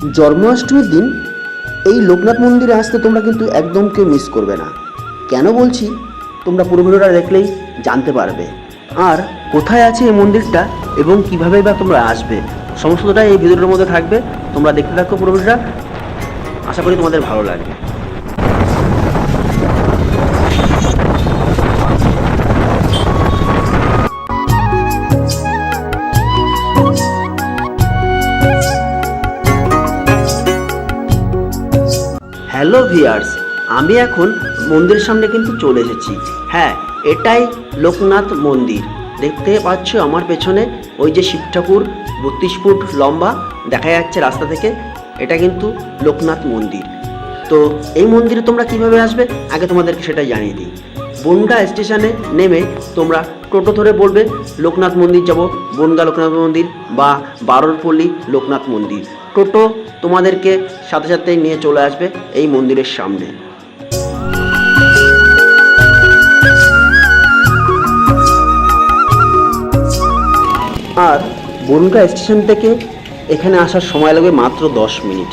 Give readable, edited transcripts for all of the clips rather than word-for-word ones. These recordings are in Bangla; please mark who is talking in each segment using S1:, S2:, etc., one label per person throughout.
S1: জন্মাষ্টমীর দিন এই লোকনাথ মন্দিরে আসতে তোমরা কিন্তু একদম কেউ মিস করবে না। কেন বলছি তোমরা পুরো ভিডিওটা দেখলেই জানতে পারবে। আর কোথায় আছে এই মন্দিরটা এবং কীভাবে বা তোমরা আসবে সমস্তটাই এই ভিডিওটার মধ্যে থাকবে। তোমরা দেখতে থাকো পুরো ভিডিওটা, আশা করি তোমাদের ভালো লাগবে। হ্যালো ভিয়ার্স, আমি এখন মন্দিরের সামনে কিন্তু চলে এসেছি। হ্যাঁ, এটাই লোকনাথ মন্দির। দেখতে পাচ্ছ আমার পেছনে ওই যে শিব ঠাকুর 32 ফুট লম্বা দেখা যাচ্ছে রাস্তা থেকে, এটা কিন্তু লোকনাথ মন্দির। তো এই মন্দিরে তোমরা কিভাবে আসবে আগে তোমাদেরকে সেটাই জানিয়ে দিই। বনগা স্টেশনে নেমে তোমরা টোটো ধরে বলবে লোকনাথ মন্দির যাব, বনগা লোকনাথ মন্দির বা বারোরপল্লী লোকনাথ মন্দির। টোটো তোমাদেরকে সাথে সাথে নিয়ে চলে আসবে এই মন্দিরের সামনে। আর বনগা স্টেশন থেকে এখানে আসার সময় লাগবে মাত্র 10 মিনিট,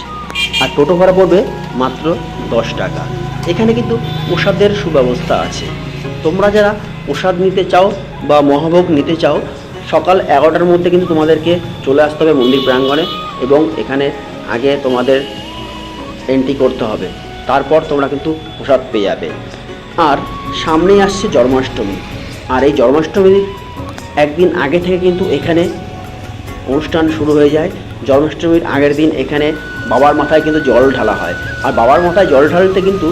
S1: আর টোটো ভাড়া পড়বে মাত্র 10 টাকা। এখানে কিন্তু প্রসাদের সুব্যবস্থা আছে। তোমরা যারা প্রসাদ নিতে চাও বা মহাভোগ নিতে চাও, সকাল 11টার মধ্যে কিন্তু তোমাদেরকে চলে আসতে হবে মন্দির প্রাঙ্গণে, এবং এখানে আগে তোমাদের এন্ট্রি করতে হবে, তারপর তোমরা কিন্তু প্রসাদ পেয়ে যাবে। আর সামনেই আসছে জন্মাষ্টমী, আর এই জন্মাষ্টমীর একদিন আগে থেকে কিন্তু এখানে অনুষ্ঠান শুরু হয়ে যায়। জন্মাষ্টমীর আগের দিন এখানে বাবার মাথায় কিন্তু জল ঢালা হয়, আর বাবার মাথায় জল ঢালতে কিন্তু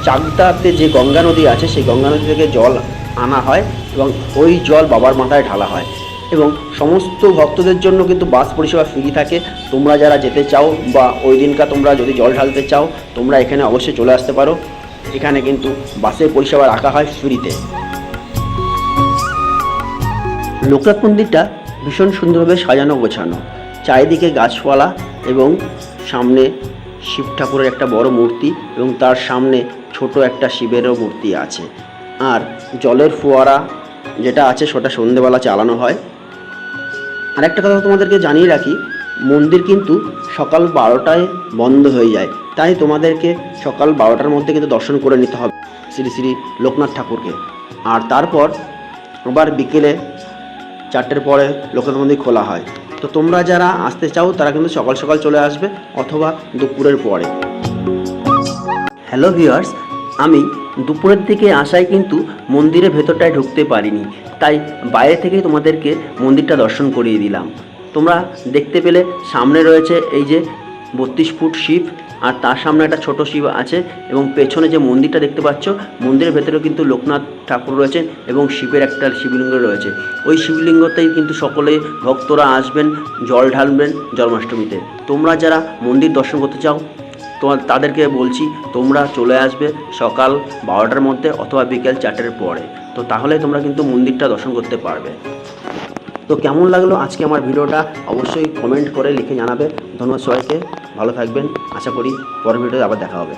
S1: চাকদাতে যে গঙ্গা নদী আছে সেই গঙ্গা নদী থেকে জল আনা হয় এবং ওই জল বাবার মাথায় ঢালা হয়। এবং সমস্ত ভক্তদের জন্য কিন্তু বাস পরিষেবা ফ্রি থাকে। তোমরা যারা যেতে চাও বা ওই দিনকার তোমরা যদি জল ঢালতে চাও, তোমরা এখানে অবশ্যই চলে আসতে পারো। এখানে কিন্তু বাসের পরিষেবা রাখা হয় ফ্রিতে। লোকনাথ মন্দিরটা ভীষণ সুন্দরভাবে সাজানো গোছানো, চারিদিকে গাছপালা এবং সামনে শিব ঠাকুরের একটা বড় মূর্তি এবং তার সামনে ছোট একটা শিবেরও মূর্তি আছে। আর জলের ফোয়ারা যেটা আছে সেটা সন্ধেবেলা চালানো হয়। আর একটা কথা তোমাদেরকে জানিয়ে রাখি, মন্দির কিন্তু সকাল 12টায় বন্ধ হয়ে যায়, তাই তোমাদেরকে সকাল 12টার মধ্যে কিন্তু দর্শন করে নিতে হবে শ্রী শ্রী লোকনাথ ঠাকুরকে। আর তারপর আবার বিকেলে 4টের পরে লোকনাথ মন্দির খোলা হয়। তো তোমরা যারা আসতে চাও তারা কিন্তু সকাল সকাল চলে আসবে অথবা দুপুরের পরে। হ্যালো ভিউয়ার্স, আমি দুপুরের দিকে আসায় কিন্তু মন্দিরের ভেতরটায় ঢুকতে পারিনি, তাই বাইরে থেকে তোমাদেরকে মন্দিরটা দর্শন করিয়ে দিলাম। তোমরা দেখতে পেলে সামনে রয়েছে এই যে 32 ফুট শিব, আর তার সামনে একটা ছোট শিব আছে, এবং পেছনে যে মন্দিরটা দেখতে পাচ্ছ মন্দিরের ভেতরেও কিন্তু লোকনাথ ঠাকুর রয়েছেন এবং শিবের একটা শিবলিঙ্গ রয়েছে। ওই শিবলিঙ্গতেই কিন্তু সকলে ভক্তরা আসবেন, জল ঢালবেন জন্মাষ্টমীতে। তোমরা যারা মন্দির দর্শন করতে চাও তাদেরকে বলছি তোমরা চলে আসবে সকাল 12টার মধ্যে অথবা বিকেল 4টের পরে। তো তাহলে তোমরা কিন্তু মন্দিরটা দর্শন করতে পারবে। তো কেমন লাগলো আজকে আমার ভিডিওটা অবশ্যই কমেন্ট করে লিখে জানাবে। ধন্যবাদ সবাইকে, ভালো থাকবেন। আশা করি পরের ভিডিওতে আবার দেখা হবে।